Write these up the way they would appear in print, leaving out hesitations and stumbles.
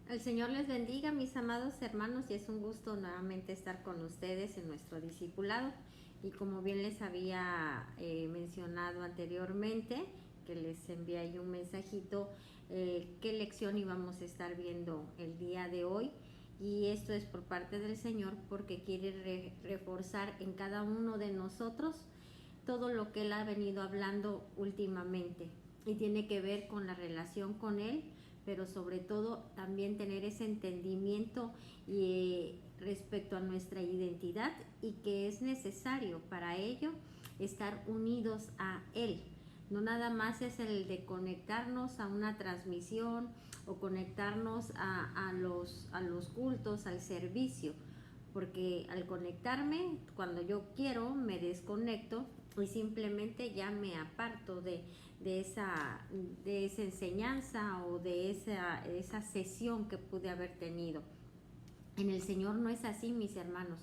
El Señor les bendiga, mis amados hermanos, y es un gusto nuevamente estar con ustedes en nuestro discipulado. Y como bien les había mencionado anteriormente, que les envié ahí un mensajito, qué lección íbamos a estar viendo el día de hoy. Y esto es por parte del Señor porque quiere reforzar en cada uno de nosotros todo lo que Él ha venido hablando últimamente. Y tiene que ver con la relación con Él, pero sobre todo también tener ese entendimiento respecto a nuestra identidad y que es necesario para ello estar unidos a Él. No nada más es el de conectarnos a una transmisión o conectarnos a los cultos, al servicio, porque al conectarme, cuando yo quiero, me desconecto y simplemente ya me aparto de esa enseñanza o de esa sesión que pude haber tenido. En el Señor no es así, mis hermanos.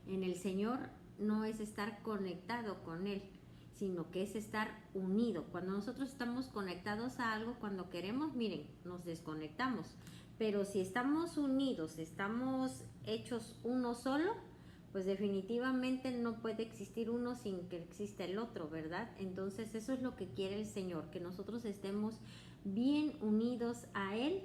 En el Señor no es estar conectado con Él, sino que es estar unido. Cuando nosotros estamos conectados a algo, cuando queremos, miren, nos desconectamos. Pero si estamos unidos, estamos hechos uno solo, pues definitivamente no puede existir uno sin que exista el otro, ¿verdad? Entonces eso es lo que quiere el Señor, que nosotros estemos bien unidos a Él,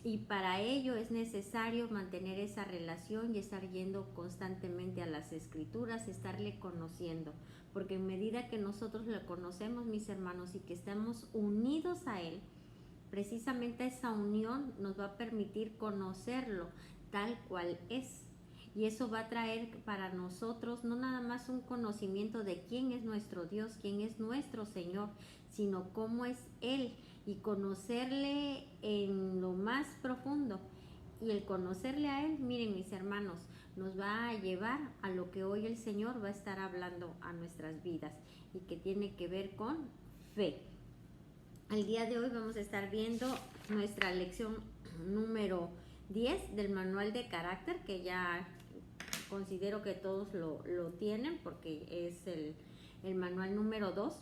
y para ello es necesario mantener esa relación y estar yendo constantemente a las Escrituras, estarle conociendo, porque en medida que nosotros le conocemos, mis hermanos, y que estamos unidos a Él, precisamente esa unión nos va a permitir conocerlo tal cual es. Y eso va a traer para nosotros no nada más un conocimiento de quién es nuestro Dios, quién es nuestro Señor, sino cómo es Él, y conocerle en lo más profundo. Y el conocerle a Él, miren, mis hermanos, nos va a llevar a lo que hoy el Señor va a estar hablando a nuestras vidas y que tiene que ver con fe. El día de hoy vamos a estar viendo nuestra lección número 10 del manual de carácter, que ya considero que todos lo tienen porque es el manual número 2.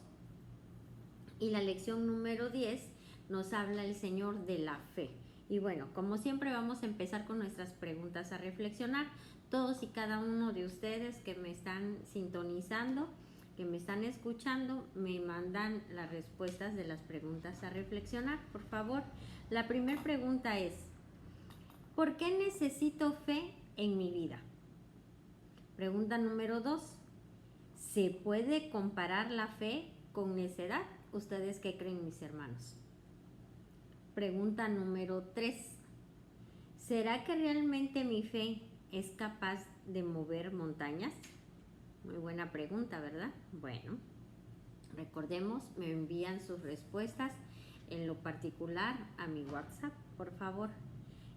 Y la lección número 10 nos habla el Señor de la fe. Y bueno, como siempre vamos a empezar con nuestras preguntas a reflexionar. Todos y cada uno de ustedes que me están sintonizando, que me están escuchando, me mandan las respuestas de las preguntas a reflexionar, por favor. La primera pregunta es: ¿por qué necesito fe en mi vida? Pregunta número 2: ¿se puede comparar la fe con necedad? ¿Ustedes qué creen, mis hermanos? Pregunta número 3: ¿será que realmente mi fe es capaz de mover montañas? Muy buena pregunta, ¿verdad? Bueno, recordemos, me envían sus respuestas en lo particular a mi WhatsApp, por favor.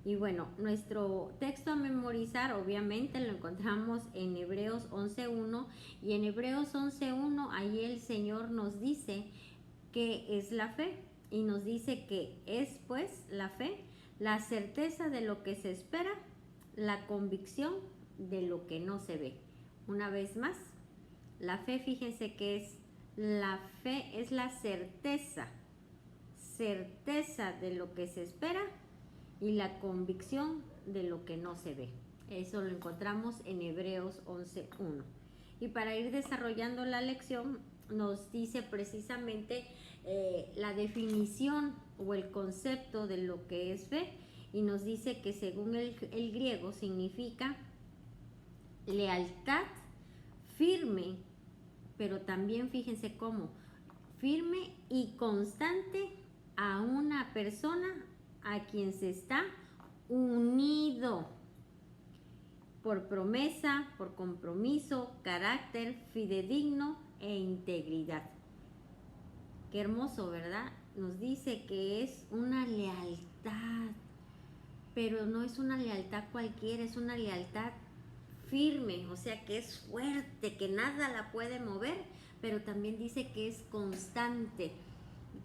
Y bueno, nuestro texto a memorizar obviamente lo encontramos en Hebreos 11.1, y en Hebreos 11.1 ahí el Señor nos dice qué es la fe, y nos dice que es pues la fe, la certeza de lo que se espera, la convicción de lo que no se ve. Una vez más, la fe, fíjense que es la fe, es la certeza de lo que se espera y la convicción de lo que no se ve. Eso lo encontramos en Hebreos 11.1. Y para ir desarrollando la lección, nos dice precisamente la definición o el concepto de lo que es fe, y nos dice que según el griego significa lealtad firme, pero también fíjense cómo, firme y constante a una persona a quien se está unido por promesa, por compromiso, carácter fidedigno e integridad. Qué hermoso, ¿verdad? Nos dice que es una lealtad, pero no es una lealtad cualquiera, es una lealtad firme, o sea que es fuerte, que nada la puede mover, pero también dice que es constante.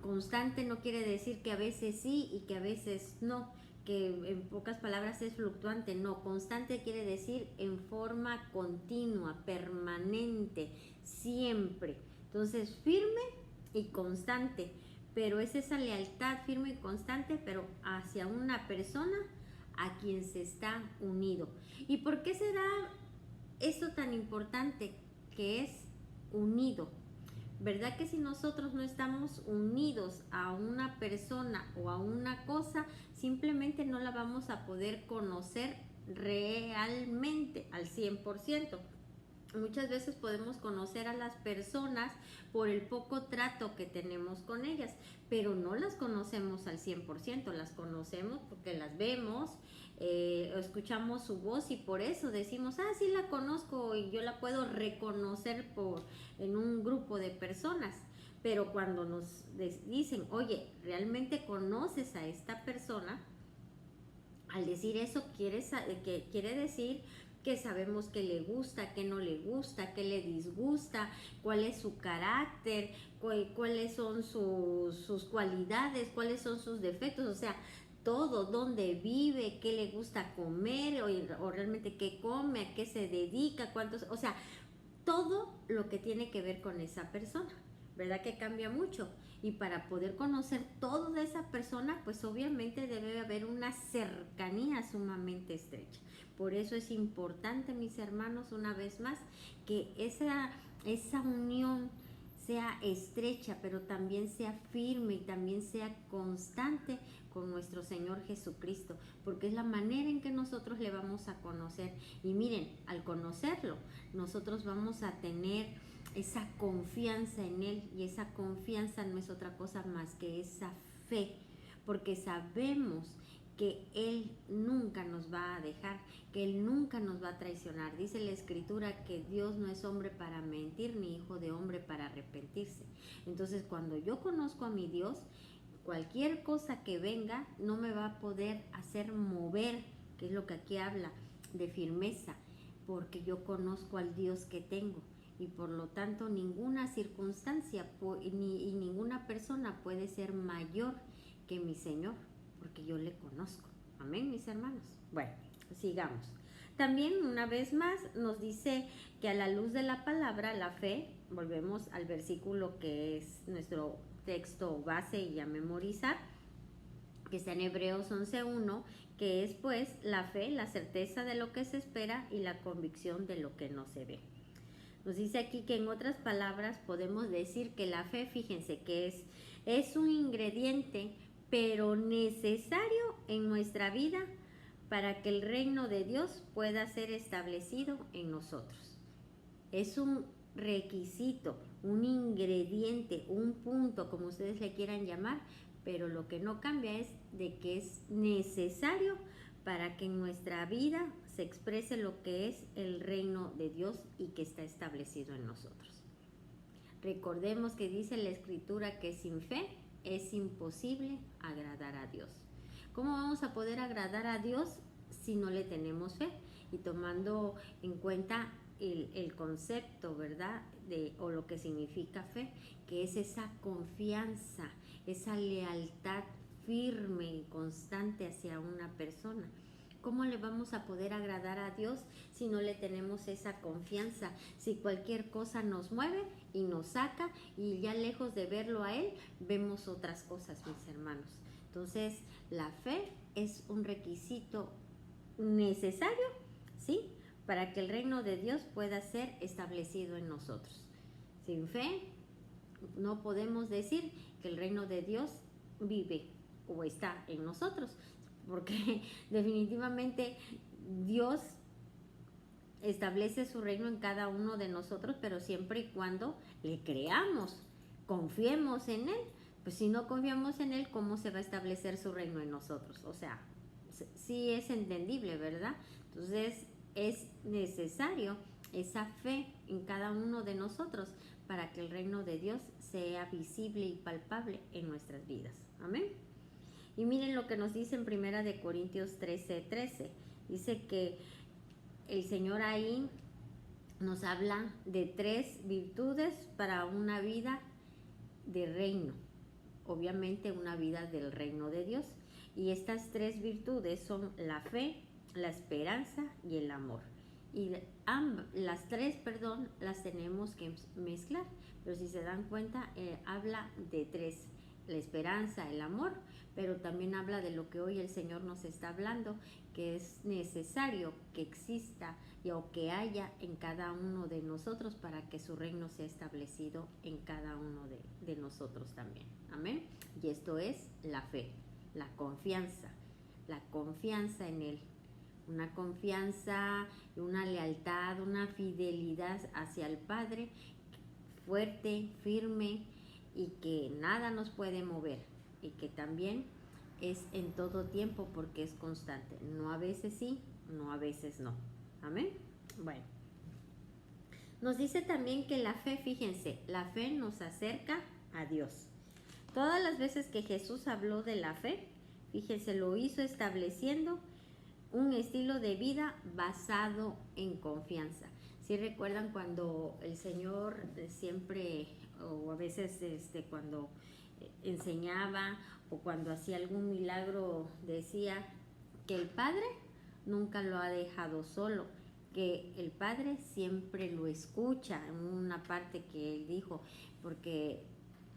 Constante no quiere decir que a veces sí y que a veces no, que en pocas palabras es fluctuante. No, constante quiere decir en forma continua, permanente, siempre. Entonces, firme y constante, pero es esa lealtad firme y constante, pero hacia una persona a quien se está unido. ¿Y por qué será esto tan importante que es unido? ¿Verdad que si nosotros no estamos unidos a una persona o a una cosa, simplemente no la vamos a poder conocer realmente al 100%? Muchas veces podemos conocer a las personas por el poco trato que tenemos con ellas, pero no las conocemos al 100%, las conocemos porque las vemos, escuchamos su voz y por eso decimos, sí la conozco y yo la puedo reconocer en un grupo de personas. Pero cuando nos dicen, oye, ¿realmente conoces a esta persona? Al decir eso quiere decir que sabemos qué le gusta, qué no le gusta, qué le disgusta, cuál es su carácter, cuáles son sus cualidades, cuáles son sus defectos, o sea, todo, dónde vive, qué le gusta comer o realmente qué come, a qué se dedica, cuántos, o sea, todo lo que tiene que ver con esa persona, ¿verdad? Que cambia mucho. Y para poder conocer todo de esa persona, pues obviamente debe haber una cercanía sumamente estrecha. Por eso es importante, mis hermanos, una vez más, que esa unión sea estrecha, pero también sea firme y también sea constante con nuestro Señor Jesucristo, porque es la manera en que nosotros le vamos a conocer. Y miren, al conocerlo, nosotros vamos a tener esa confianza en Él, y esa confianza no es otra cosa más que esa fe, porque sabemos que Él nunca nos va a dejar, que Él nunca nos va a traicionar. Dice la Escritura que Dios no es hombre para mentir, ni hijo de hombre para arrepentirse. Entonces, cuando yo conozco a mi Dios, cualquier cosa que venga no me va a poder hacer mover, que es lo que aquí habla de firmeza, porque yo conozco al Dios que tengo. Y por lo tanto ninguna circunstancia y ninguna persona puede ser mayor que mi Señor, porque yo le conozco. Amén, mis hermanos. Bueno, sigamos. También una vez más nos dice que a la luz de la palabra, la fe, volvemos al versículo que es nuestro texto base y a memorizar, que está en Hebreos 11:1, que es pues la fe, la certeza de lo que se espera y la convicción de lo que no se ve. Nos dice aquí que en otras palabras podemos decir que la fe, fíjense que es un ingrediente pero necesario en nuestra vida para que el reino de Dios pueda ser establecido en nosotros. Es un requisito, un ingrediente, un punto, como ustedes le quieran llamar, pero lo que no cambia es de que es necesario para que en nuestra vida se exprese lo que es el reino de Dios y que está establecido en nosotros. Recordemos que dice la Escritura que sin fe es imposible agradar a Dios. ¿Cómo vamos a poder agradar a Dios si no le tenemos fe? Y tomando en cuenta el concepto, ¿verdad? O lo que significa fe, que es esa confianza, esa lealtad firme y constante hacia una persona. ¿Cómo le vamos a poder agradar a Dios si no le tenemos esa confianza? Si cualquier cosa nos mueve y nos saca y ya lejos de verlo a Él, vemos otras cosas, mis hermanos. Entonces, la fe es un requisito necesario, ¿sí?, para que el reino de Dios pueda ser establecido en nosotros. Sin fe, no podemos decir que el reino de Dios vive o está en nosotros, porque definitivamente Dios establece su reino en cada uno de nosotros, pero siempre y cuando le creamos, confiemos en Él. Pues si no confiamos en Él, ¿cómo se va a establecer su reino en nosotros? O sea, sí es entendible, ¿verdad? Entonces es necesario esa fe en cada uno de nosotros para que el reino de Dios sea visible y palpable en nuestras vidas. Amén. Y miren lo que nos dice en 1 Corintios 13:13. Dice que el Señor ahí nos habla de 3 virtudes para una vida de reino. Obviamente una vida del reino de Dios. Y estas 3 virtudes son la fe, la esperanza y el amor. Y las 3, las tenemos que mezclar. Pero si se dan cuenta, habla de 3. la esperanza, el amor, pero también habla de lo que hoy el Señor nos está hablando, que es necesario que exista o que haya en cada uno de nosotros para que su reino sea establecido en cada uno de nosotros también. Amén. Y esto es la fe, la confianza en Él. Una confianza, una lealtad, una fidelidad hacia el Padre fuerte, firme y que nada nos puede mover y que también es en todo tiempo porque es constante. No a veces sí, no a veces no. Amén. Bueno. Nos dice también que la fe, fíjense, la fe nos acerca a Dios. Todas las veces que Jesús habló de la fe, fíjense, lo hizo estableciendo un estilo de vida basado en confianza. Si recuerdan cuando el Señor siempre, o a veces cuando enseñaba o cuando hacía algún milagro, decía que el Padre nunca lo ha dejado solo, que el Padre siempre lo escucha. En una parte que Él dijo, porque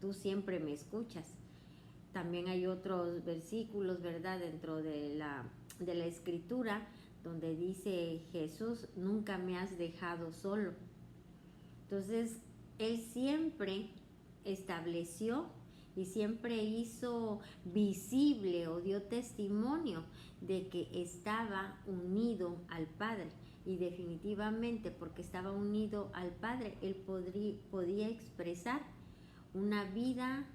tú siempre me escuchas. También hay otros versículos, ¿verdad?, dentro de la Escritura, donde dice Jesús, nunca me has dejado solo. Entonces, Él siempre estableció y siempre hizo visible o dio testimonio de que estaba unido al Padre. Y definitivamente, porque estaba unido al Padre, Él podía expresar una vida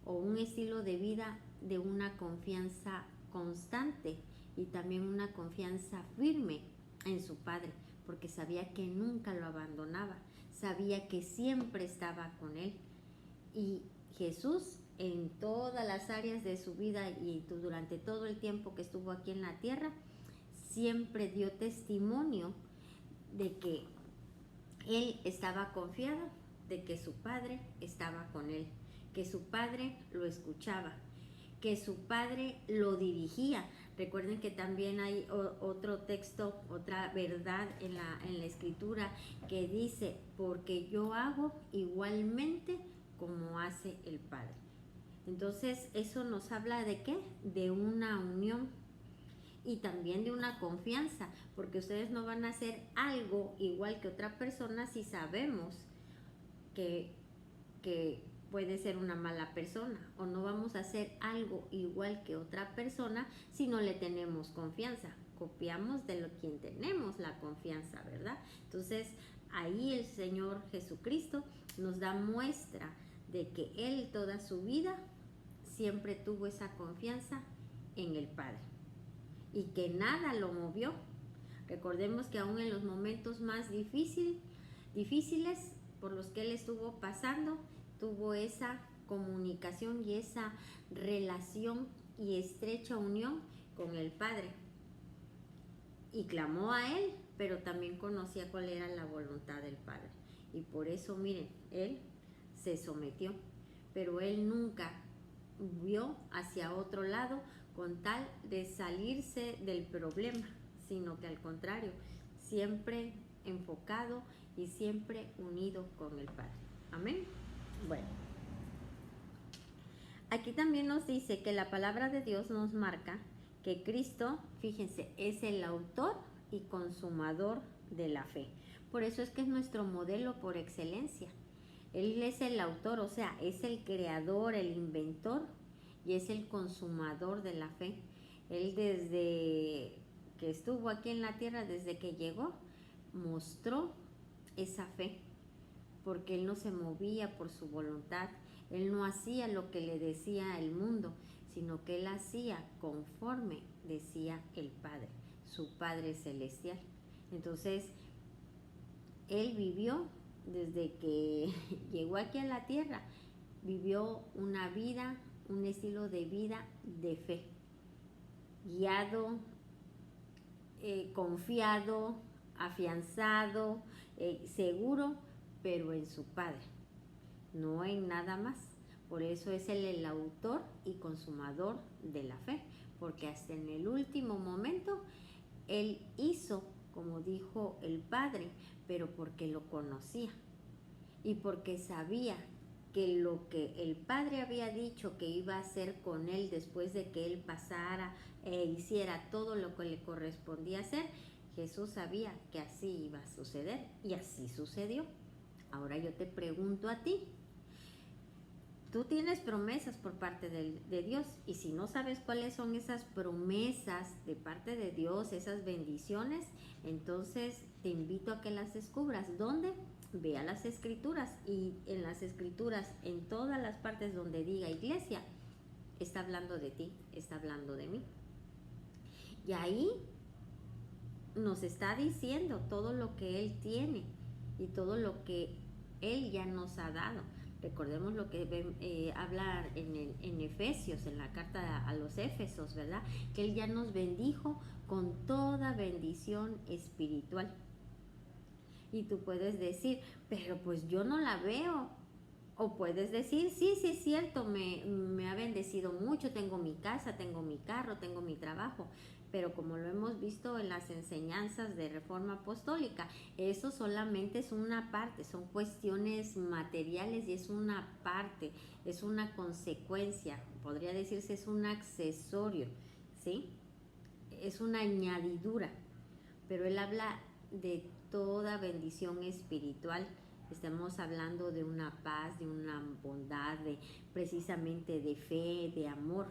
o un estilo de vida de una confianza constante y también una confianza firme en su Padre, porque sabía que nunca lo abandonaba, sabía que siempre estaba con Él. Y Jesús, en todas las áreas de su vida y durante todo el tiempo que estuvo aquí en la tierra, siempre dio testimonio de que Él estaba confiado, de que su Padre estaba con Él, que su Padre lo escuchaba, que su Padre lo dirigía. Recuerden que también hay otro texto, otra verdad en la Escritura que dice, porque yo hago igualmente como hace el Padre. Entonces, eso nos habla de ¿qué? De una unión y también de una confianza, porque ustedes no van a hacer algo igual que otra persona si sabemos que puede ser una mala persona, o no vamos a hacer algo igual que otra persona si no le tenemos confianza. Copiamos de quien tenemos la confianza, ¿verdad? Entonces, ahí el Señor Jesucristo nos da muestra de que Él toda su vida siempre tuvo esa confianza en el Padre y que nada lo movió. Recordemos que aún en los momentos más difíciles por los que Él estuvo pasando, tuvo esa comunicación y esa relación y estrecha unión con el Padre. Y clamó a Él, pero también conocía cuál era la voluntad del Padre. Y por eso, miren, Él se sometió, pero Él nunca vio hacia otro lado con tal de salirse del problema, sino que al contrario, siempre enfocado y siempre unido con el Padre. Amén. Bueno, aquí también nos dice que la palabra de Dios nos marca que Cristo, fíjense, es el autor y consumador de la fe. Por eso es que es nuestro modelo por excelencia. Él es el autor, o sea, es el creador, el inventor y es el consumador de la fe. Él desde que estuvo aquí en la tierra, desde que llegó, mostró esa fe, porque Él no se movía por su voluntad, Él no hacía lo que le decía el mundo, sino que Él hacía conforme decía el Padre, su Padre celestial. Entonces, Él vivió desde que llegó aquí a la tierra, vivió una vida, un estilo de vida de fe, guiado, confiado, afianzado, seguro, pero en su Padre, no en nada más. Por eso es Él el autor y consumador de la fe, porque hasta en el último momento Él hizo como dijo el Padre, pero porque lo conocía y porque sabía que lo que el Padre había dicho que iba a hacer con él después de que él pasara e hiciera todo lo que le correspondía hacer, Jesús sabía que así iba a suceder y así sucedió. Ahora yo te pregunto a ti, tú tienes promesas por parte de Dios, y si no sabes cuáles son esas promesas de parte de Dios, esas bendiciones, entonces te invito a que las descubras. ¿Dónde? Ve a las Escrituras, y en las Escrituras, en todas las partes donde diga iglesia, está hablando de ti, está hablando de mí. Y ahí nos está diciendo todo lo que Él tiene y todo lo que Él ya nos ha dado. Recordemos lo que habla en Efesios, en la carta a los Éfesos, ¿verdad? Que Él ya nos bendijo con toda bendición espiritual. Y tú puedes decir, pero pues yo no la veo. O puedes decir, sí, sí es cierto, me ha bendecido mucho, tengo mi casa, tengo mi carro, tengo mi trabajo. Pero como lo hemos visto en las enseñanzas de Reforma Apostólica, eso solamente es una parte, son cuestiones materiales y es una parte, es una consecuencia, podría decirse es un accesorio, ¿sí? Es una añadidura, pero él habla de toda bendición espiritual. Estamos hablando de una paz, de una bondad, de precisamente de fe, de amor.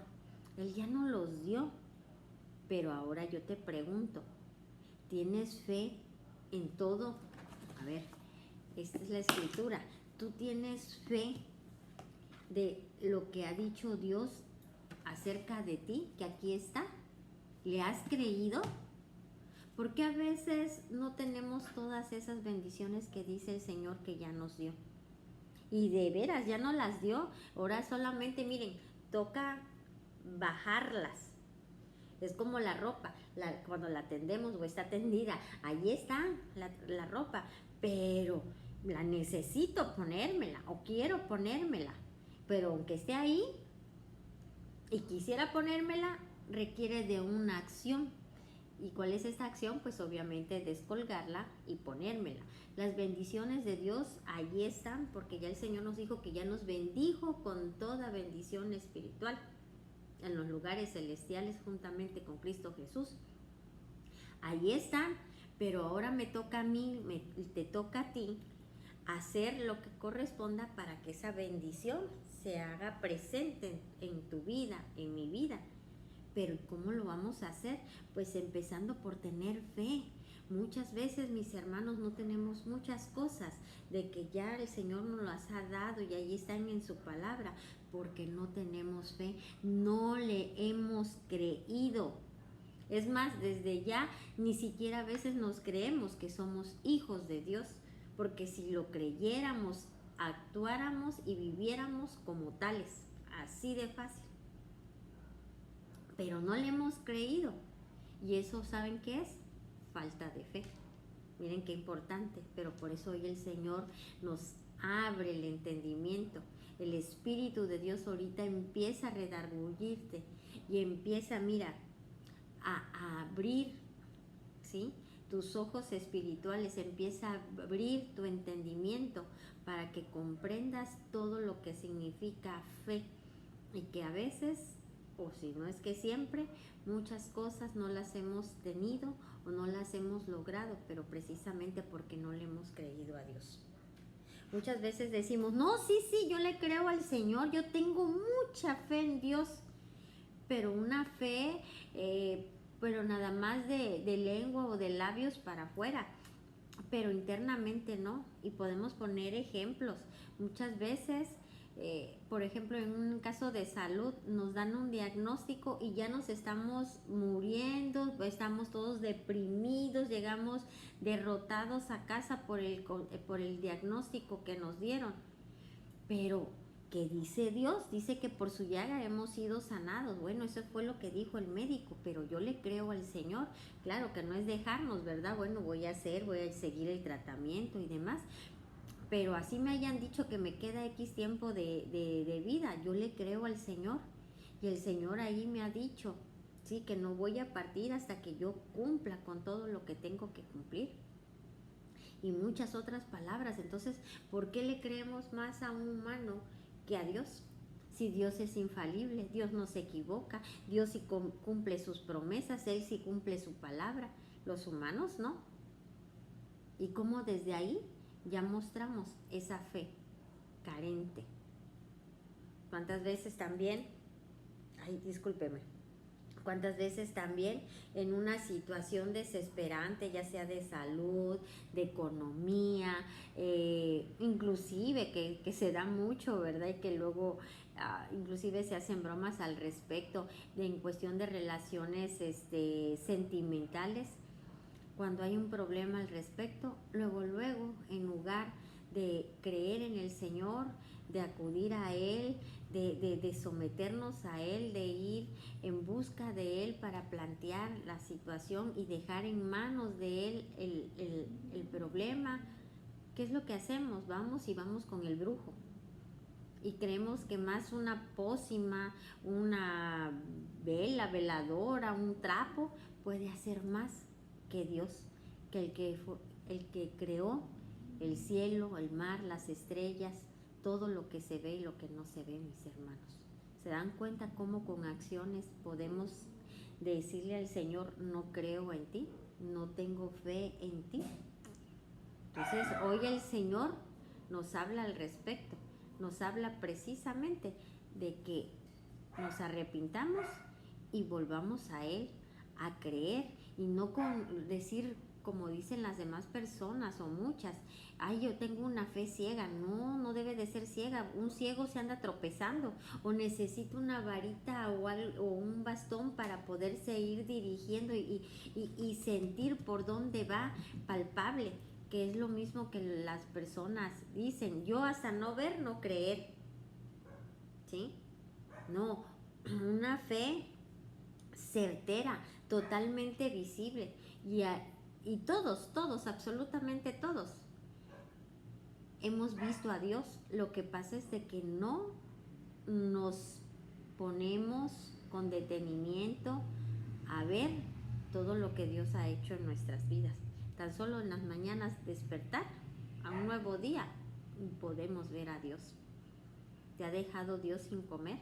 Él ya nos los dio. Pero ahora yo te pregunto, ¿tienes fe en todo? A ver, esta es la Escritura. ¿Tú tienes fe de lo que ha dicho Dios acerca de ti, que aquí está? ¿Le has creído? Porque a veces no tenemos todas esas bendiciones que dice el Señor que ya nos dio. Y de veras, ya no las dio. Ahora solamente, miren, toca bajarlas. Es como la ropa, cuando la tendemos o está tendida, ahí está la ropa, pero la necesito ponérmela o quiero ponérmela, pero aunque esté ahí y quisiera ponérmela, requiere de una acción. ¿Y cuál es esta acción? Pues obviamente descolgarla y ponérmela. Las bendiciones de Dios ahí están, porque ya el Señor nos dijo que ya nos bendijo con toda bendición espiritual en los lugares celestiales juntamente con Cristo Jesús. Ahí están, pero ahora me toca a mí, te toca a ti hacer lo que corresponda para que esa bendición se haga presente en tu vida, en mi vida. Pero ¿cómo lo vamos a hacer? Pues empezando por tener fe. Muchas veces, mis hermanos, no tenemos muchas cosas de que ya el Señor nos las ha dado y ahí están en su palabra, porque no tenemos fe, no le hemos creído. Es más, desde ya ni siquiera a veces nos creemos que somos hijos de Dios, porque si lo creyéramos, actuáramos y viviéramos como tales, así de fácil. Pero no le hemos creído, y eso, ¿saben qué es? Falta de fe. Miren qué importante, pero por eso hoy el Señor nos abre el entendimiento. El Espíritu de Dios ahorita empieza a redarguirte y empieza, mira, a abrir, ¿sí?, tus ojos espirituales, empieza a abrir tu entendimiento para que comprendas todo lo que significa fe, y que a veces, o si no es que siempre, muchas cosas no las hemos tenido o no las hemos logrado, pero precisamente porque no le hemos creído a Dios. Muchas veces decimos, no, sí, yo le creo al Señor, yo tengo mucha fe en Dios, pero una fe, pero nada más de lengua o de labios para afuera, pero internamente no. Y podemos poner ejemplos. Muchas veces, por ejemplo, en un caso de salud, nos dan un diagnóstico y ya nos estamos muriendo, estamos todos deprimidos, llegamos derrotados a casa por el diagnóstico que nos dieron. Pero ¿qué dice Dios? Dice que por su llaga hemos sido sanados. Bueno, eso fue lo que dijo el médico, pero yo le creo al Señor. Claro que no es dejarnos, ¿verdad? Bueno, voy a seguir el tratamiento y demás, pero así me hayan dicho que me queda X tiempo de vida, yo le creo al Señor, y el Señor ahí me ha dicho, sí, que no voy a partir hasta que yo cumpla con todo lo que tengo que cumplir. y muchas otras palabras. Entonces, ¿por qué le creemos más a un humano que a Dios? Si Dios es infalible, Dios no se equivoca, Dios sí cumple sus promesas, Él sí cumple su palabra, los humanos no. Y cómo desde ahí ya mostramos esa fe carente. ¿Cuántas veces también, ay, discúlpeme, cuántas veces también en una situación desesperante, ya sea de salud, de economía, inclusive que se da mucho, ¿verdad? Y que luego inclusive se hacen bromas al respecto, en cuestión de relaciones sentimentales, cuando hay un problema al respecto, luego, en lugar de creer en el Señor, de acudir a Él, de someternos a Él, de ir en busca de Él para plantear la situación y dejar en manos de Él el problema, ¿qué es lo que hacemos? Vamos con el brujo. Y creemos que más una pócima, una vela, veladora, un trapo, puede hacer más que Dios, que el que creó el cielo, el mar, las estrellas, todo lo que se ve y lo que no se ve, mis hermanos. ¿Se dan cuenta cómo con acciones podemos decirle al Señor, no creo en ti, no tengo fe en ti? Entonces, hoy el Señor nos habla al respecto, nos habla precisamente de que nos arrepintamos y volvamos a Él, a creer, y no con decir como dicen las demás personas o muchas, ay, yo tengo una fe ciega. No, no debe de ser ciega. Un ciego se anda tropezando o necesita una varita o un bastón para poderse ir dirigiendo y sentir por dónde va, palpable, que es lo mismo que las personas dicen, yo hasta no ver, no creer, ¿sí? No, una fe certera, totalmente visible, y todos, absolutamente todos hemos visto a Dios. Lo que pasa es de que no nos ponemos con detenimiento a ver todo lo que Dios ha hecho en nuestras vidas. Tan solo en las mañanas despertar a un nuevo día podemos ver a Dios. ¿Te ha dejado Dios sin comer?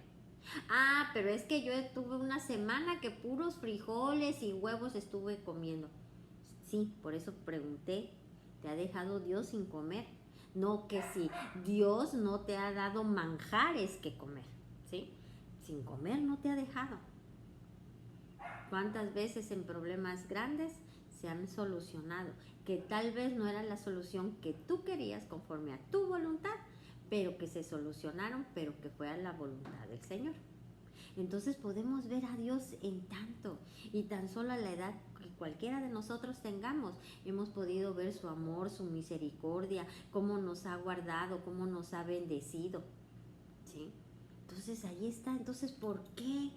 Ah, pero es que yo tuve una semana que puros frijoles y huevos estuve comiendo. Sí, por eso pregunté, ¿te ha dejado Dios sin comer? No, que si Dios no te ha dado manjares que comer, ¿sí? Sin comer no te ha dejado. ¿Cuántas veces en problemas grandes se han solucionado? Que tal vez no era la solución que tú querías conforme a tu voluntad, pero que se solucionaron, pero que fue a la voluntad del Señor. Entonces podemos ver a Dios en tanto, y tan solo a la edad que cualquiera de nosotros tengamos, hemos podido ver su amor, su misericordia, cómo nos ha guardado, cómo nos ha bendecido, ¿sí? Entonces ahí está. Entonces, ¿por qué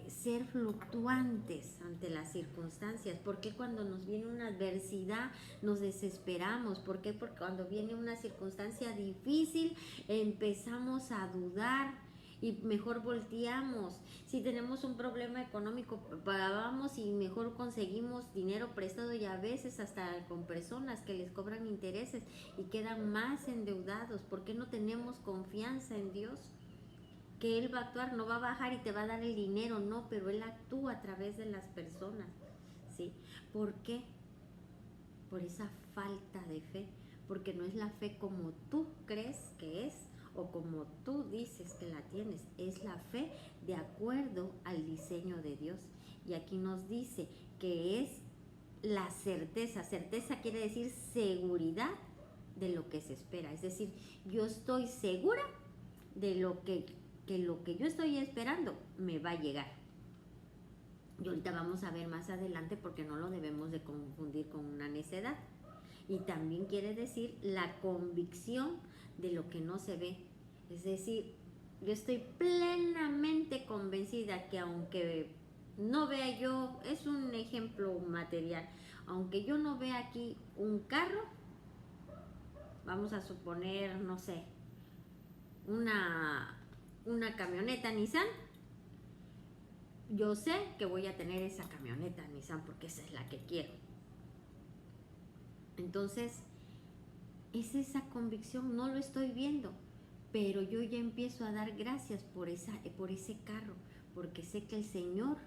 ser fluctuantes ante las circunstancias? ¿Por qué cuando nos viene una adversidad nos desesperamos? ¿Por qué? Porque cuando viene una circunstancia difícil empezamos a dudar y mejor volteamos. Si tenemos un problema económico, vamos y mejor conseguimos dinero prestado, y a veces hasta con personas que les cobran intereses y quedan más endeudados. ¿Por qué no tenemos confianza en Dios? Que Él va a actuar, no va a bajar y te va a dar el dinero, no, pero Él actúa a través de las personas, ¿sí? ¿Por qué? Por esa falta de fe, porque no es la fe como tú crees que es o como tú dices que la tienes, es la fe de acuerdo al diseño de Dios. Y aquí nos dice que es la certeza. Certeza quiere decir seguridad de lo que se espera, es decir, yo estoy segura de lo que yo estoy esperando me va a llegar. Y ahorita vamos a ver más adelante porque no lo debemos de confundir con una necedad. Y también quiere decir la convicción de lo que no se ve. Es decir, yo estoy plenamente convencida que aunque no vea yo, es un ejemplo material, aunque yo no vea aquí un carro, vamos a suponer, no sé, una camioneta Nissan, yo sé que voy a tener esa camioneta Nissan porque esa es la que quiero. Entonces, es esa convicción, no lo estoy viendo, pero yo ya empiezo a dar gracias por ese carro, porque sé que el Señor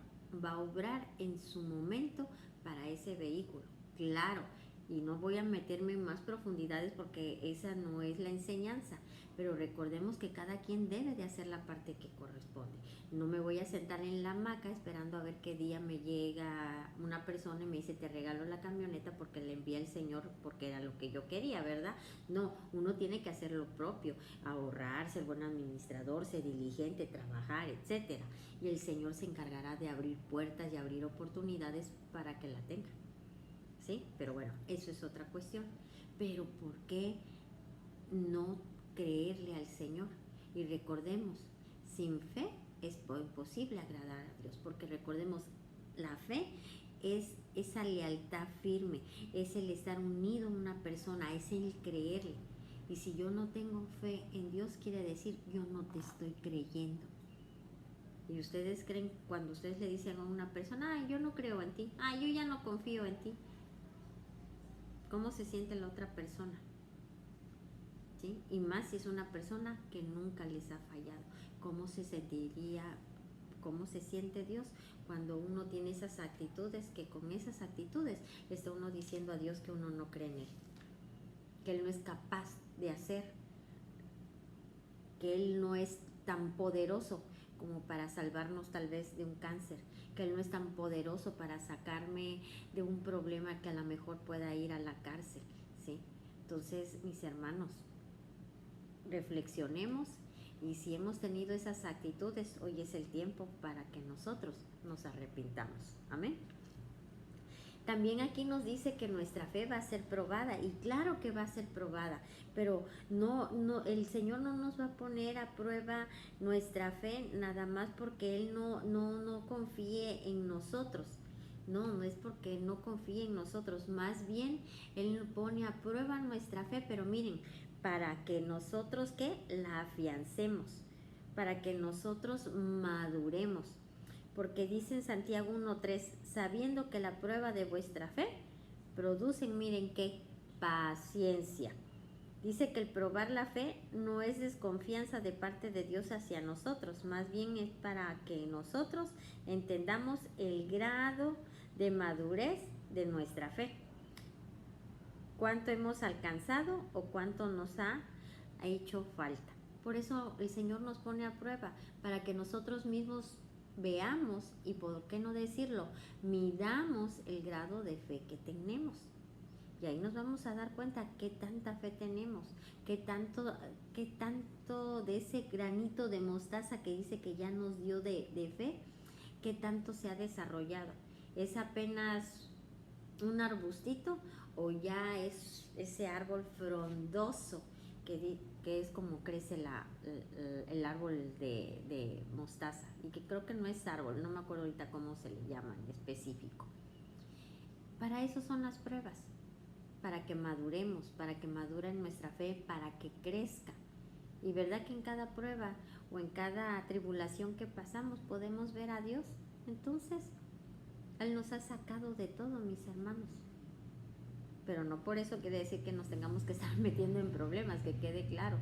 va a obrar en su momento para ese vehículo. Claro, y no voy a meterme en más profundidades porque esa no es la enseñanza, pero recordemos que cada quien debe de hacer la parte que corresponde. No me voy a sentar en la hamaca esperando a ver qué día me llega una persona y me dice, te regalo la camioneta porque le envía el Señor, porque era lo que yo quería, ¿verdad? No, uno tiene que hacer lo propio, ahorrar, ser buen administrador, ser diligente, trabajar, etcétera. Y el Señor se encargará de abrir puertas y abrir oportunidades para que la tenga. ¿Sí? Pero bueno, eso es otra cuestión. Pero ¿por qué no creerle al Señor? Y recordemos, sin fe es imposible agradar a Dios, porque recordemos, la fe es esa lealtad firme, es el estar unido a una persona, es el creerle. Y si yo no tengo fe en Dios, quiere decir yo no te estoy creyendo. Y ustedes creen, cuando ustedes le dicen a una persona, ay, yo no creo en ti, ay, yo ya no confío en ti, ¿cómo se siente la otra persona? ¿Sí? Y más si es una persona que nunca les ha fallado. ¿Cómo se sentiría, cómo se siente Dios cuando uno tiene esas actitudes, que con esas actitudes le está uno diciendo a Dios que uno no cree en Él, que Él no es capaz de hacer, que Él no es tan poderoso como para salvarnos tal vez de un cáncer, que Él no es tan poderoso para sacarme de un problema que a lo mejor pueda ir a la cárcel, ¿sí? Entonces, mis hermanos, reflexionemos, y si hemos tenido esas actitudes, hoy es el tiempo para que nosotros nos arrepintamos. Amén. También aquí nos dice que nuestra fe va a ser probada, y claro que va a ser probada, pero no, el Señor no nos va a poner a prueba nuestra fe nada más porque Él no confíe en nosotros. No es porque no confíe en nosotros, más bien Él pone a prueba nuestra fe, pero miren, para que nosotros ¿qué? La afiancemos, para que nosotros maduremos. Porque dice en Santiago 1:3, sabiendo que la prueba de vuestra fe producen, miren qué, paciencia. Dice que el probar la fe no es desconfianza de parte de Dios hacia nosotros, más bien es para que nosotros entendamos el grado de madurez de nuestra fe. Cuánto hemos alcanzado o cuánto nos ha hecho falta. Por eso el Señor nos pone a prueba, para que nosotros mismos veamos, y por qué no decirlo, midamos el grado de fe que tenemos. Y ahí nos vamos a dar cuenta qué tanta fe tenemos, qué tanto de ese granito de mostaza que dice que ya nos dio de fe, qué tanto se ha desarrollado. ¿Es apenas un arbustito o ya es ese árbol frondoso que es como crece el árbol de mostaza? Y que creo que no es árbol, no me acuerdo ahorita cómo se le llama en específico. Para eso son las pruebas, para que maduremos, para que madure nuestra fe, para que crezca. Y verdad que en cada prueba o en cada tribulación que pasamos podemos ver a Dios. Entonces, Él nos ha sacado de todo, mis hermanos. Pero no por eso quiere decir que nos tengamos que estar metiendo en problemas, que quede claro.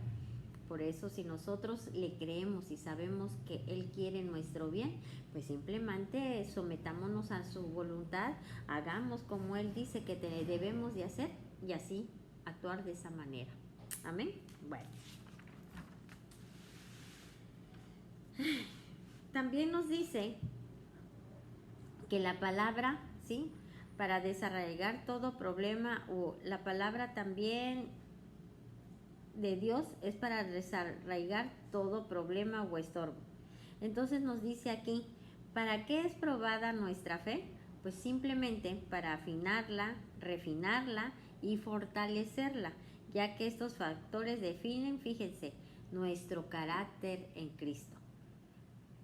Por eso, si nosotros le creemos y sabemos que Él quiere nuestro bien, pues simplemente sometámonos a su voluntad, hagamos como Él dice que debemos de hacer, y así actuar de esa manera. Amén. Bueno. También nos dice que la palabra, ¿sí?, para desarraigar todo problema, o la palabra también de Dios es para desarraigar todo problema o estorbo. Entonces nos dice aquí, ¿para qué es probada nuestra fe? Pues simplemente para afinarla, refinarla y fortalecerla, ya que estos factores definen, fíjense, nuestro carácter en Cristo.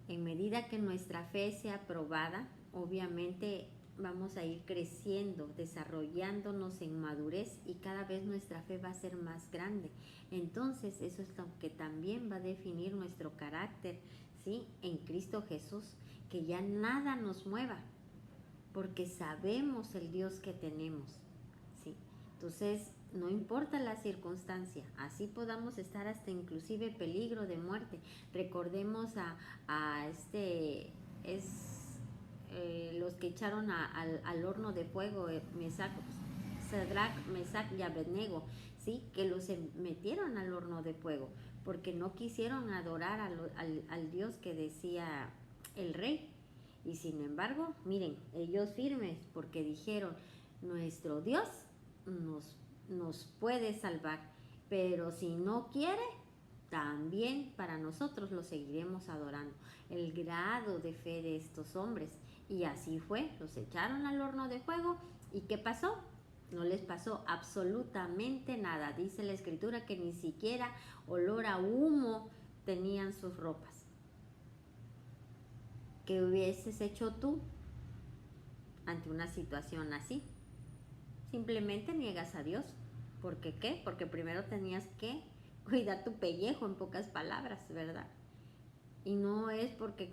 En medida que nuestra fe sea probada, obviamente vamos a ir creciendo, desarrollándonos en madurez, y cada vez nuestra fe va a ser más grande. Entonces eso es lo que también va a definir nuestro carácter, ¿sí?, en Cristo Jesús, que ya nada nos mueva, porque sabemos el Dios que tenemos, ¿sí? Entonces, no importa la circunstancia, así podamos estar hasta inclusive peligro de muerte. Recordemos los que echaron al horno de fuego, Sadrach, Mesach y Abednego, ¿sí? Que los metieron al horno de fuego porque no quisieron adorar al Dios que decía el rey. Y sin embargo, miren, ellos firmes porque dijeron, nuestro Dios nos puede salvar, pero si no quiere, también para nosotros lo seguiremos adorando. El grado de fe de estos hombres. Y así fue, los echaron al horno de fuego. ¿Y qué pasó? No les pasó absolutamente nada. Dice la escritura que ni siquiera olor a humo tenían sus ropas. ¿Qué hubieses hecho tú ante una situación así? Simplemente niegas a Dios. ¿Por qué? Porque primero tenías que cuidar tu pellejo, en pocas palabras, ¿verdad? Y no es porque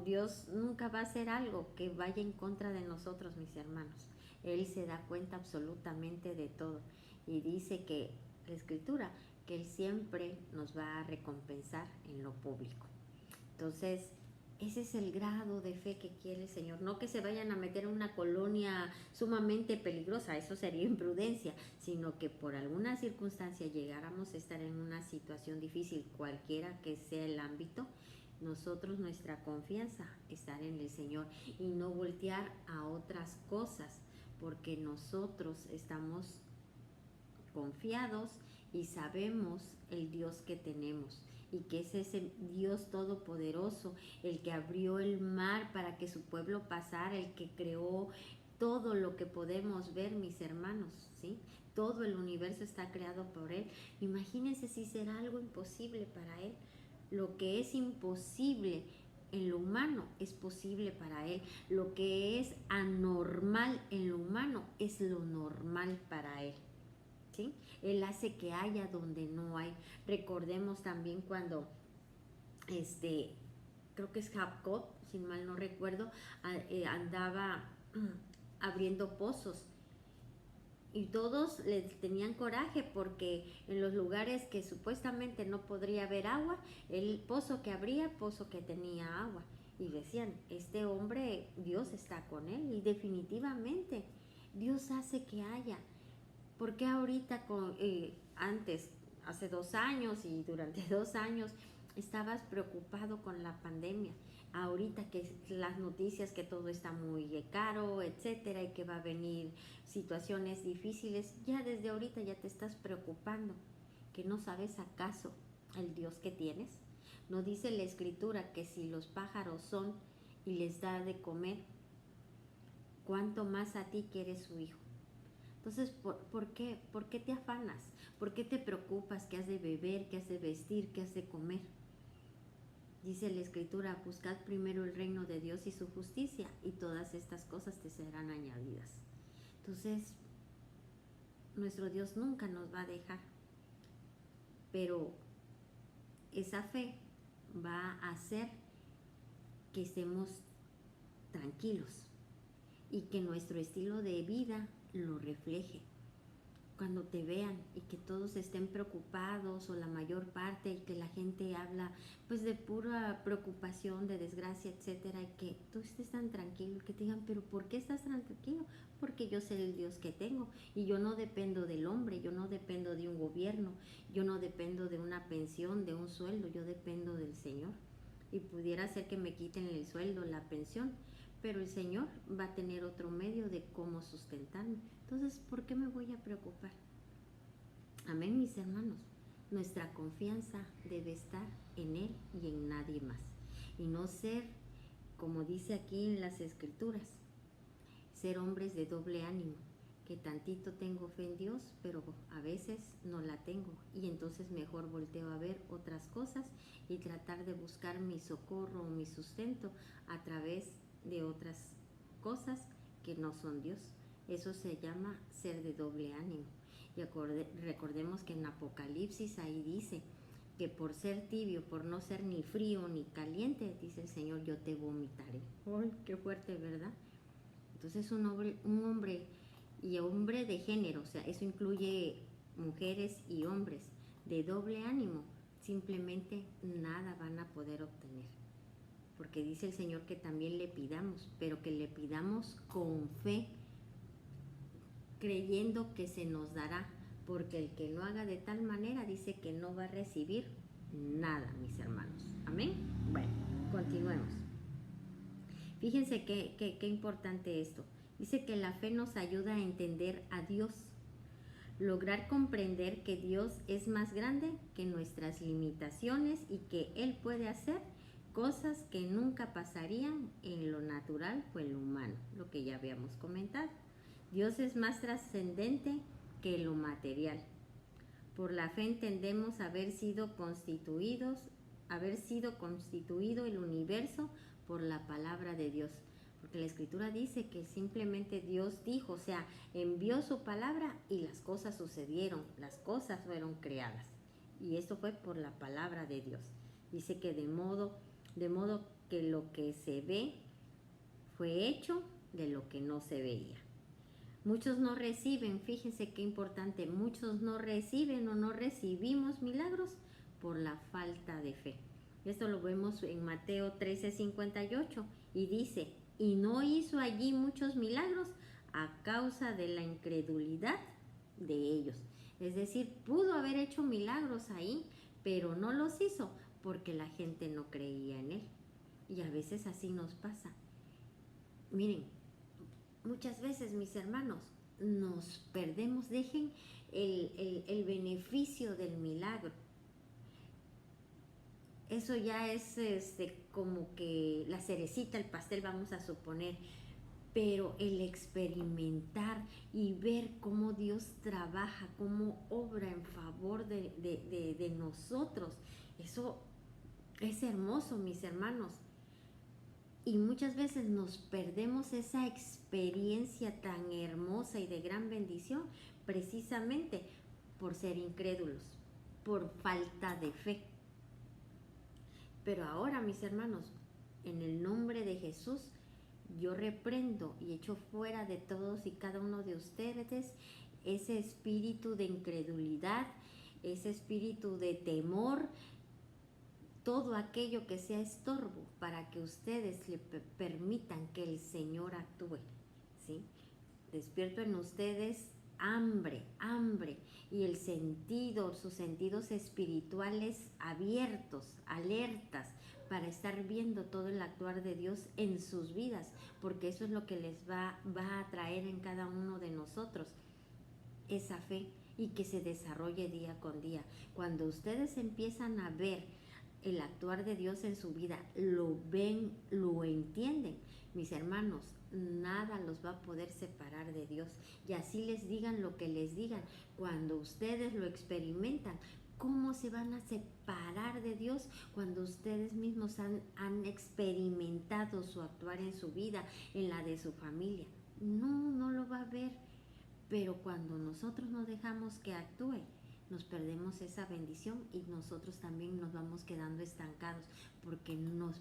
Dios nunca va a hacer algo que vaya en contra de nosotros, mis hermanos. Él se da cuenta absolutamente de todo. Y dice que la escritura, que Él siempre nos va a recompensar en lo público. Entonces, ese es el grado de fe que quiere el Señor. No que se vayan a meter en una colonia sumamente peligrosa, eso sería imprudencia, sino que por alguna circunstancia llegáramos a estar en una situación difícil, cualquiera que sea el ámbito, nosotros, nuestra confianza, estar en el Señor y no voltear a otras cosas, porque nosotros estamos confiados y sabemos el Dios que tenemos y que es ese Dios todopoderoso, el que abrió el mar para que su pueblo pasara, el que creó todo lo que podemos ver, mis hermanos, ¿sí? Todo el universo está creado por Él. Imagínense si será algo imposible para Él. Lo que es imposible en lo humano es posible para Él. Lo que es anormal en lo humano es lo normal para Él. ¿Sí? Él hace que haya donde no hay. Recordemos también cuando creo que es Jacob, si mal no recuerdo, andaba abriendo pozos y todos le tenían coraje porque en los lugares que supuestamente no podría haber agua, el pozo que abría, pozo que tenía agua. Y decían, este hombre, Dios está con él. Y definitivamente Dios hace que haya. ¿Por qué ahorita, antes, hace 2 años y durante 2 años, estabas preocupado con la pandemia? Ahorita que las noticias que todo está muy caro, etcétera, y que va a venir situaciones difíciles, ya desde ahorita ya te estás preocupando, que no sabes acaso el Dios que tienes. ¿No dice la escritura que si los pájaros son y les da de comer, cuánto más a ti que eres su hijo? Entonces, ¿por qué te afanas? ¿Por qué te preocupas? ¿Qué has de beber? ¿Qué has de vestir? ¿Qué has de comer? Dice la escritura, buscad primero el reino de Dios y su justicia, y todas estas cosas te serán añadidas. Entonces, nuestro Dios nunca nos va a dejar, pero esa fe va a hacer que estemos tranquilos y que nuestro estilo de vida lo refleje. Cuando te vean y que todos estén preocupados o la mayor parte y que la gente habla pues de pura preocupación, de desgracia, etcétera, y que tú estés tan tranquilo, que te digan, pero ¿por qué estás tan tranquilo? Porque yo sé el Dios que tengo y yo no dependo del hombre, yo no dependo de un gobierno, yo no dependo de una pensión, de un sueldo, yo dependo del Señor. Y pudiera ser que me quiten el sueldo, la pensión, pero el Señor va a tener otro medio de cómo sustentarme. Entonces, ¿por qué me voy a preocupar? Amén, mis hermanos. Nuestra confianza debe estar en Él y en nadie más. Y no ser, como dice aquí en las Escrituras, ser hombres de doble ánimo, que tantito tengo fe en Dios, pero a veces no la tengo. Y entonces mejor volteo a ver otras cosas y tratar de buscar mi socorro o mi sustento a través de otras cosas que no son Dios. Eso se llama ser de doble ánimo. Y recordemos que en Apocalipsis ahí dice que por ser tibio, por no ser ni frío ni caliente, dice el Señor, yo te vomitaré. ¡Ay, qué fuerte!, ¿verdad? Entonces un hombre y hombre de género, o sea, eso incluye mujeres y hombres de doble ánimo, simplemente nada van a poder obtener. Porque dice el Señor que también le pidamos, pero que le pidamos con fe, creyendo que se nos dará, porque el que lo haga de tal manera dice que no va a recibir nada, mis hermanos. Amén. Bueno, continuemos. Fíjense qué importante esto. Dice que la fe nos ayuda a entender a Dios, lograr comprender que Dios es más grande que nuestras limitaciones y que Él puede hacer cosas que nunca pasarían en lo natural o en lo humano, lo que ya habíamos comentado. Dios es más trascendente que lo material. Por la fe entendemos haber sido constituido el universo por la palabra de Dios. Porque la Escritura dice que simplemente Dios dijo, o sea, envió su palabra y las cosas sucedieron, las cosas fueron creadas. Y esto fue por la palabra de Dios. Dice que de modo que lo que se ve fue hecho de lo que no se veía. Muchos no reciben, fíjense qué importante, muchos no reciben o no recibimos milagros por la falta de fe. Esto lo vemos en Mateo 13:58 y dice, y no hizo allí muchos milagros a causa de la incredulidad de ellos. Es decir, pudo haber hecho milagros ahí, pero no los hizo porque la gente no creía en él. Y a veces así nos pasa. Miren, muchas veces, mis hermanos, nos perdemos, dejen el beneficio del milagro. Eso ya es como que la cerecita, el pastel, vamos a suponer. Pero el experimentar y ver cómo Dios trabaja, cómo obra en favor de nosotros, eso es hermoso, mis hermanos. Y muchas veces nos perdemos esa experiencia tan hermosa y de gran bendición precisamente por ser incrédulos, por falta de fe. Pero ahora, mis hermanos, en el nombre de Jesús, yo reprendo y echo fuera de todos y cada uno de ustedes ese espíritu de incredulidad, ese espíritu de temor, todo aquello que sea estorbo para que ustedes le permitan que el Señor actúe, ¿sí? Despierto en ustedes hambre y sus sentidos espirituales abiertos, alertas, para estar viendo todo el actuar de Dios en sus vidas, porque eso es lo que les va a traer en cada uno de nosotros esa fe y que se desarrolle día con día. Cuando ustedes empiezan a ver el actuar de Dios en su vida, lo ven, lo entienden, mis hermanos, nada los va a poder separar de Dios. Y así les digan lo que les digan, cuando ustedes lo experimentan, ¿cómo se van a separar de Dios cuando ustedes mismos han experimentado su actuar en su vida, en la de su familia? No lo va a ver. Pero cuando nosotros no dejamos que actúe, nos perdemos esa bendición y nosotros también nos vamos quedando estancados porque nos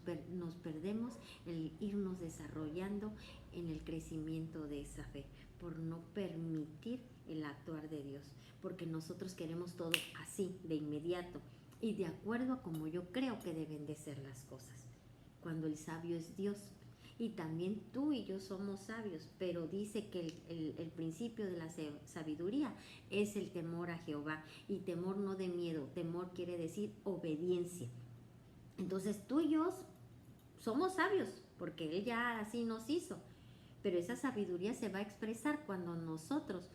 perdemos el irnos desarrollando en el crecimiento de esa fe por no permitir el actuar de Dios, porque nosotros queremos todo así, de inmediato y de acuerdo a como yo creo que deben de ser las cosas, cuando el sabio es Dios. Y también tú y yo somos sabios, pero dice que el principio de la sabiduría es el temor a Jehová. Y temor no de miedo, temor quiere decir obediencia. Entonces tú y yo somos sabios, porque Él ya así nos hizo. Pero esa sabiduría se va a expresar cuando nosotros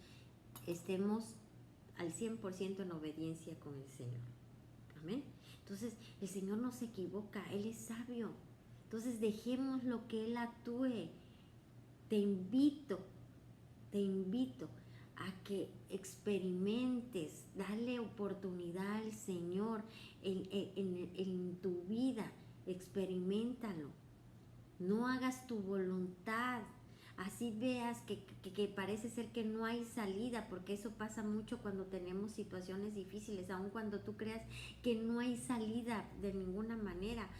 estemos al 100% en obediencia con el Señor. Amén. Entonces el Señor no se equivoca, Él es sabio. Entonces dejemos lo que Él actúe. Te invito a que experimentes, dale oportunidad al Señor en tu vida, experiméntalo. No hagas tu voluntad, así veas que parece ser que no hay salida, porque eso pasa mucho cuando tenemos situaciones difíciles, aun cuando tú creas que no hay salida de ninguna manera.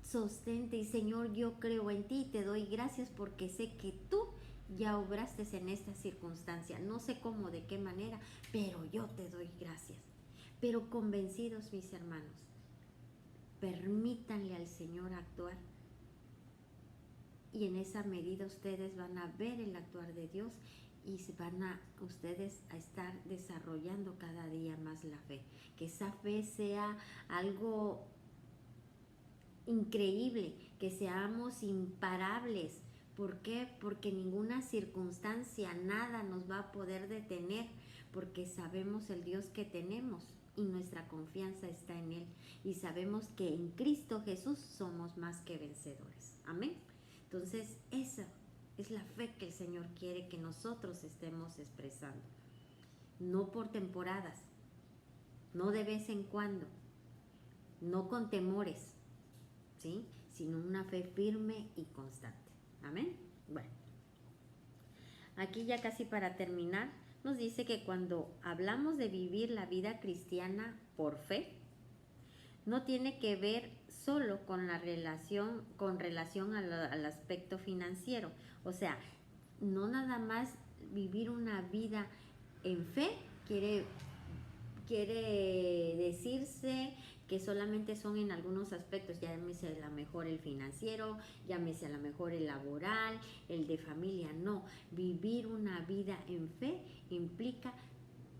Sostente y Señor, yo creo en ti y te doy gracias porque sé que tú ya obraste en esta circunstancia. No sé cómo, de qué manera, pero yo te doy gracias. Pero convencidos, mis hermanos, permítanle al Señor actuar. Y en esa medida ustedes van a ver el actuar de Dios y van a ustedes a estar desarrollando cada día más la fe. Que esa fe sea algo increíble, que seamos imparables. ¿Por qué? Porque ninguna circunstancia, nada nos va a poder detener, porque sabemos el Dios que tenemos y nuestra confianza está en Él. Y sabemos que en Cristo Jesús somos más que vencedores. Amén. Entonces, esa es la fe que el Señor quiere que nosotros estemos expresando. No por temporadas, no de vez en cuando, no con temores, ¿sí? Sino una fe firme y constante. Amén. Bueno, aquí ya casi para terminar, nos dice que cuando hablamos de vivir la vida cristiana por fe, no tiene que ver solo con relación al aspecto financiero. O sea, no nada más vivir una vida en fe quiere decirse que solamente son en algunos aspectos, llámese a lo mejor el financiero, llámese a lo mejor el laboral, el de familia. No, vivir una vida en fe implica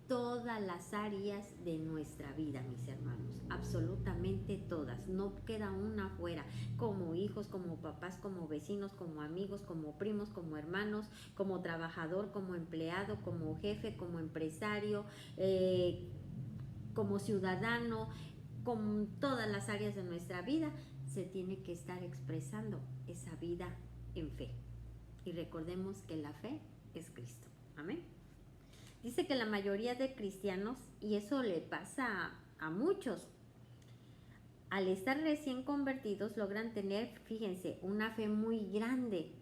todas las áreas de nuestra vida, mis hermanos, absolutamente todas, no queda una fuera, como hijos, como papás, como vecinos, como amigos, como primos, como hermanos, como trabajador, como empleado, como jefe, como empresario, como ciudadano, con todas las áreas de nuestra vida, se tiene que estar expresando esa vida en fe. Y recordemos que la fe es Cristo. Amén. Dice que la mayoría de cristianos, y eso le pasa a muchos, al estar recién convertidos logran tener, fíjense, una fe muy grande,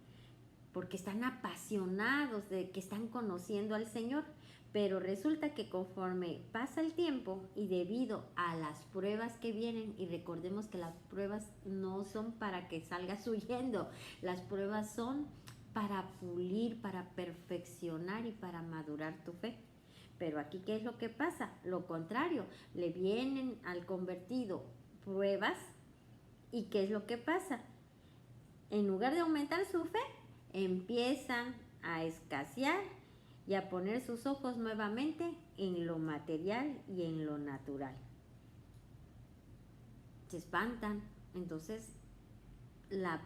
porque están apasionados de que están conociendo al Señor. Pero resulta que conforme pasa el tiempo y debido a las pruebas que vienen, y recordemos que las pruebas no son para que salgas huyendo, las pruebas son para pulir, para perfeccionar y para madurar tu fe. Pero aquí, ¿qué es lo que pasa? Lo contrario, le vienen al convertido pruebas, y ¿qué es lo que pasa? En lugar de aumentar su fe, empiezan a escasear y a poner sus ojos nuevamente en lo material y en lo natural. Se espantan. Entonces, la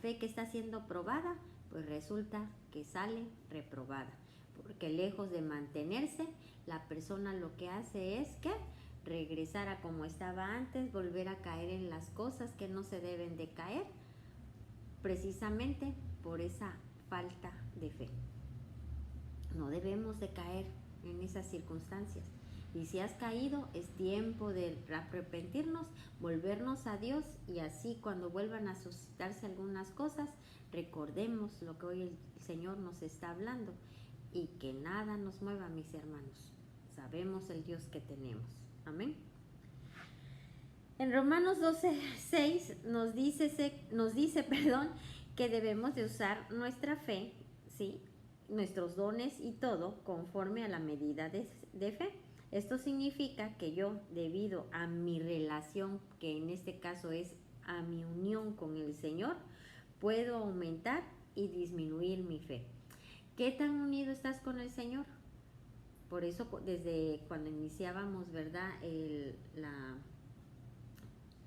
fe que está siendo probada, pues resulta que sale reprobada. Porque lejos de mantenerse, la persona lo que hace es que regresar a como estaba antes, volver a caer en las cosas que no se deben de caer, precisamente por esa falta de fe. No debemos de caer en esas circunstancias. Y si has caído, es tiempo de arrepentirnos, volvernos a Dios, y así cuando vuelvan a suscitarse algunas cosas, recordemos lo que hoy el Señor nos está hablando, y que nada nos mueva, mis hermanos. Sabemos el Dios que tenemos. Amén. En Romanos 12:6 nos dice, que debemos de usar nuestra fe, ¿sí?, nuestros dones y todo conforme a la medida de fe. Esto significa que yo, debido a mi relación, que en este caso es a mi unión con el Señor, puedo aumentar y disminuir mi fe. ¿Qué tan unido estás con el Señor? Por eso, desde cuando iniciábamos, ¿verdad?,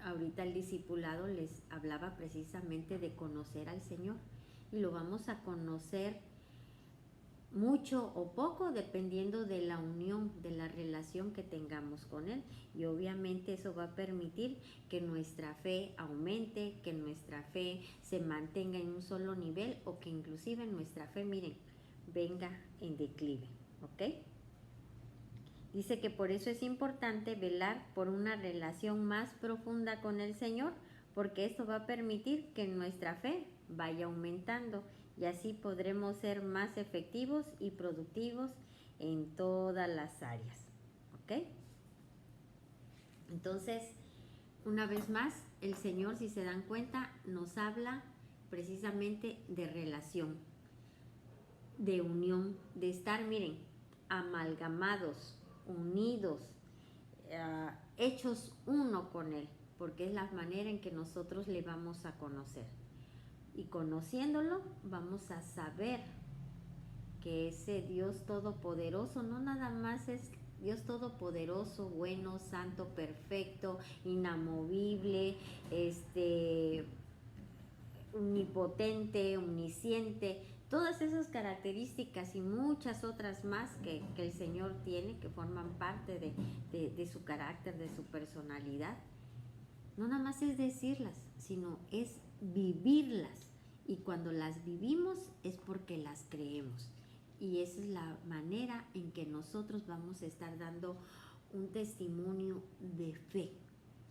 ahorita el discipulado les hablaba precisamente de conocer al Señor, y lo vamos a conocer mucho o poco dependiendo de la unión, de la relación que tengamos con Él. Y obviamente eso va a permitir que nuestra fe aumente, que nuestra fe se mantenga en un solo nivel, o que inclusive nuestra fe, miren, venga en declive. ¿Ok? Dice que por eso es importante velar por una relación más profunda con el Señor, porque esto va a permitir que nuestra fe vaya aumentando, y así podremos ser más efectivos y productivos en todas las áreas. ¿Ok? Entonces, una vez más, el Señor, si se dan cuenta, nos habla precisamente de relación. de unión, de estar, miren, amalgamados, unidos, hechos uno con Él, porque es la manera en que nosotros le vamos a conocer. Y conociéndolo, vamos a saber que ese Dios todopoderoso no nada más es Dios todopoderoso, bueno, santo, perfecto, inamovible, omnipotente, omnisciente, todas esas características y muchas otras más que el Señor tiene, que forman parte de su carácter, de su personalidad. No nada más es decirlas, sino es vivirlas. Y cuando las vivimos es porque las creemos. Y esa es la manera en que nosotros vamos a estar dando un testimonio de fe.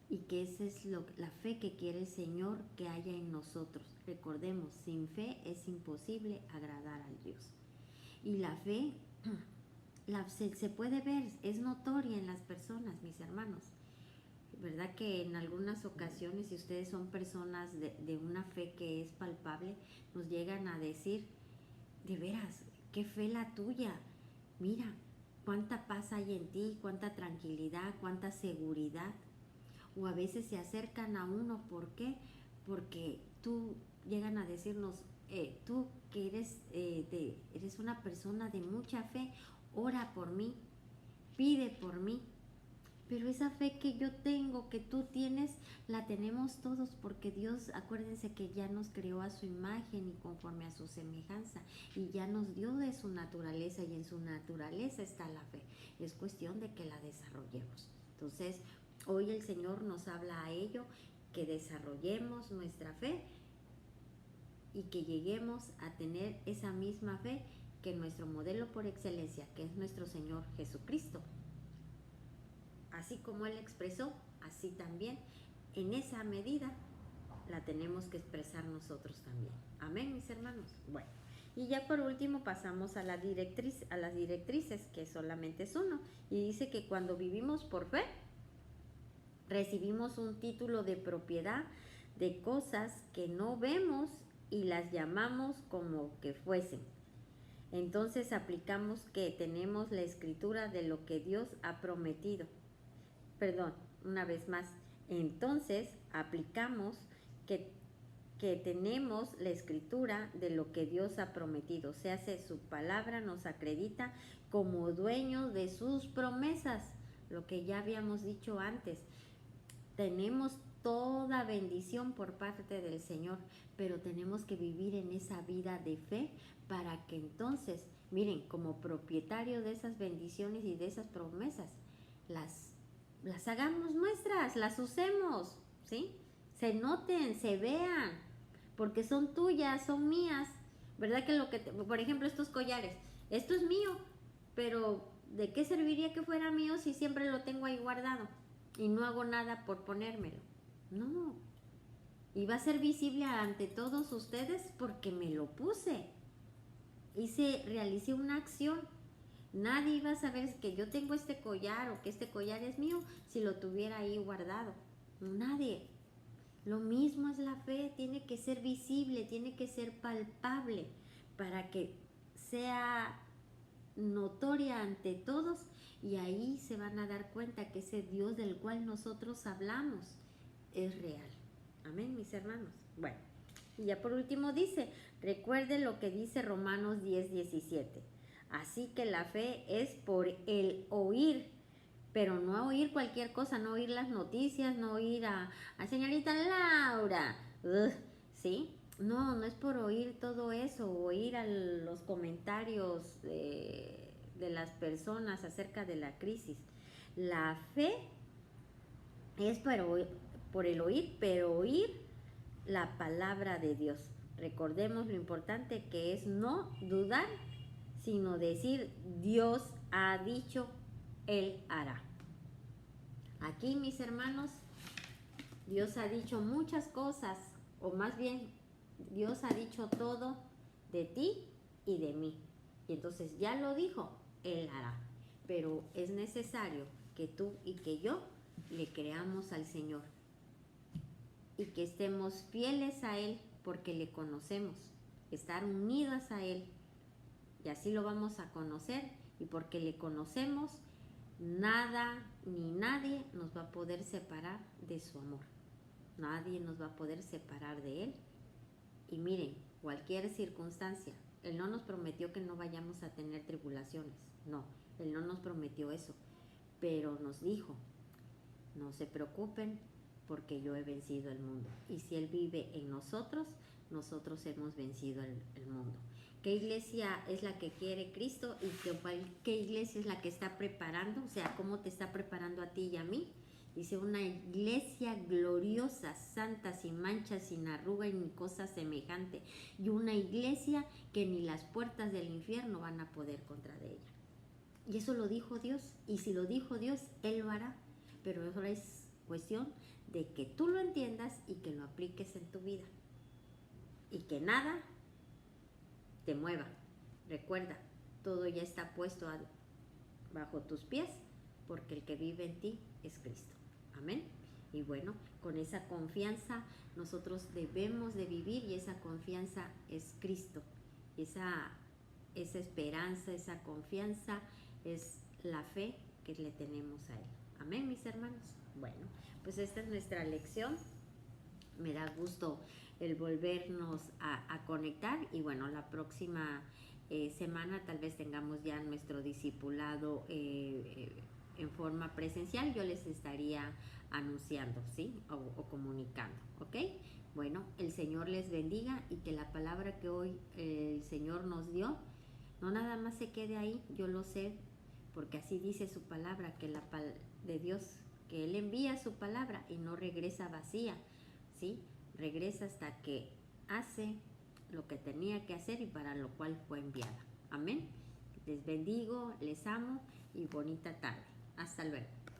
Y que esa es la fe que quiere el Señor que haya en nosotros. Recordemos, sin fe es imposible agradar al Dios. Y la fe se puede ver, es notoria en las personas, mis hermanos. ¿Verdad que en algunas ocasiones, si ustedes son personas de una fe que es palpable, nos llegan a decir, de veras, qué fe la tuya? Mira, cuánta paz hay en ti, cuánta tranquilidad, cuánta seguridad. O a veces se acercan a uno, ¿por qué? Porque tú llegan a decirnos, tú que eres una persona de mucha fe, ora por mí, pide por mí. Pero esa fe que yo tengo, que tú tienes, la tenemos todos porque Dios, acuérdense que ya nos creó a su imagen y conforme a su semejanza y ya nos dio de su naturaleza y en su naturaleza está la fe. Es cuestión de que la desarrollemos. Entonces, hoy el Señor nos habla a ello, que desarrollemos nuestra fe y que lleguemos a tener esa misma fe que nuestro modelo por excelencia, que es nuestro Señor Jesucristo. Así como Él expresó, así también, en esa medida, la tenemos que expresar nosotros también. Amén, mis hermanos. Bueno, y ya por último pasamos a las directrices, que solamente es uno. Y dice que cuando vivimos por fe, recibimos un título de propiedad de cosas que no vemos y las llamamos como que fuesen. Entonces aplicamos que tenemos la escritura de lo que Dios ha prometido. Perdón, una vez más. Entonces aplicamos que tenemos la escritura de lo que Dios ha prometido. O sea, su palabra nos acredita como dueños de sus promesas. Lo que ya habíamos dicho antes. Tenemos toda bendición por parte del Señor, pero tenemos que vivir en esa vida de fe para que entonces, miren, como propietario de esas bendiciones y de esas promesas, las hagamos nuestras, las usemos, ¿sí? Se noten, se vean, porque son tuyas, son mías, ¿verdad? Que por ejemplo, estos collares, esto es mío, pero ¿de qué serviría que fuera mío si siempre lo tengo ahí guardado y no hago nada por ponérmelo? No, y va a ser visible ante todos ustedes porque me lo puse, realicé una acción. Nadie iba a saber que yo tengo este collar o que este collar es mío si lo tuviera ahí guardado. Nadie. Lo mismo es la fe, tiene que ser visible, tiene que ser palpable para que sea notoria ante todos y ahí se van a dar cuenta que ese Dios del cual nosotros hablamos es real. Amén, mis hermanos. Bueno, y ya por último dice, recuerde lo que dice Romanos 10:17. Así que la fe es por el oír, pero no oír cualquier cosa, no oír las noticias, no oír a señorita Laura, ¿sí? No es por oír todo eso, oír a los comentarios de las personas acerca de la crisis. La fe es por el oír, pero oír la palabra de Dios. Recordemos lo importante que es no dudar, sino decir, Dios ha dicho, Él hará. Aquí, mis hermanos, Dios ha dicho muchas cosas, o más bien, Dios ha dicho todo de ti y de mí. Y entonces ya lo dijo, Él hará. Pero es necesario que tú y que yo le creamos al Señor y que estemos fieles a Él porque le conocemos, estar unidas a Él y así lo vamos a conocer, y porque le conocemos, nada ni nadie nos va a poder separar de su amor. Nadie nos va a poder separar de Él. Y miren, cualquier circunstancia, Él no nos prometió que no vayamos a tener tribulaciones. No, Él no nos prometió eso. Pero nos dijo, no se preocupen porque yo he vencido el mundo. Y si Él vive en nosotros, nosotros hemos vencido el mundo. ¿Qué iglesia es la que quiere Cristo y qué iglesia es la que está preparando? O sea, ¿cómo te está preparando a ti y a mí? Dice, una iglesia gloriosa, santa, sin mancha, sin arruga y ni cosa semejante. Y una iglesia que ni las puertas del infierno van a poder contra de ella. Y eso lo dijo Dios. Y si lo dijo Dios, Él lo hará. Pero eso es cuestión de que tú lo entiendas y que lo apliques en tu vida. Y que nada te mueva. Recuerda, todo ya está puesto bajo tus pies, porque el que vive en ti es Cristo. Amén. Y bueno, con esa confianza nosotros debemos de vivir, y esa confianza es Cristo. Esa esperanza, esa confianza es la fe que le tenemos a Él. Amén, mis hermanos. Bueno, pues esta es nuestra lección. Me da gusto el volvernos a conectar, y bueno, la próxima semana tal vez tengamos ya nuestro discipulado en forma presencial. Yo les estaría anunciando, ¿sí? O comunicando, ¿ok? Bueno, el Señor les bendiga, y que la palabra que hoy el Señor nos dio no nada más se quede ahí. Yo lo sé, porque así dice su palabra, que la de Dios, que Él envía su palabra y no regresa vacía, ¿sí? Regresa hasta que hace lo que tenía que hacer y para lo cual fue enviada. Amén. Les bendigo, les amo y bonita tarde. Hasta luego.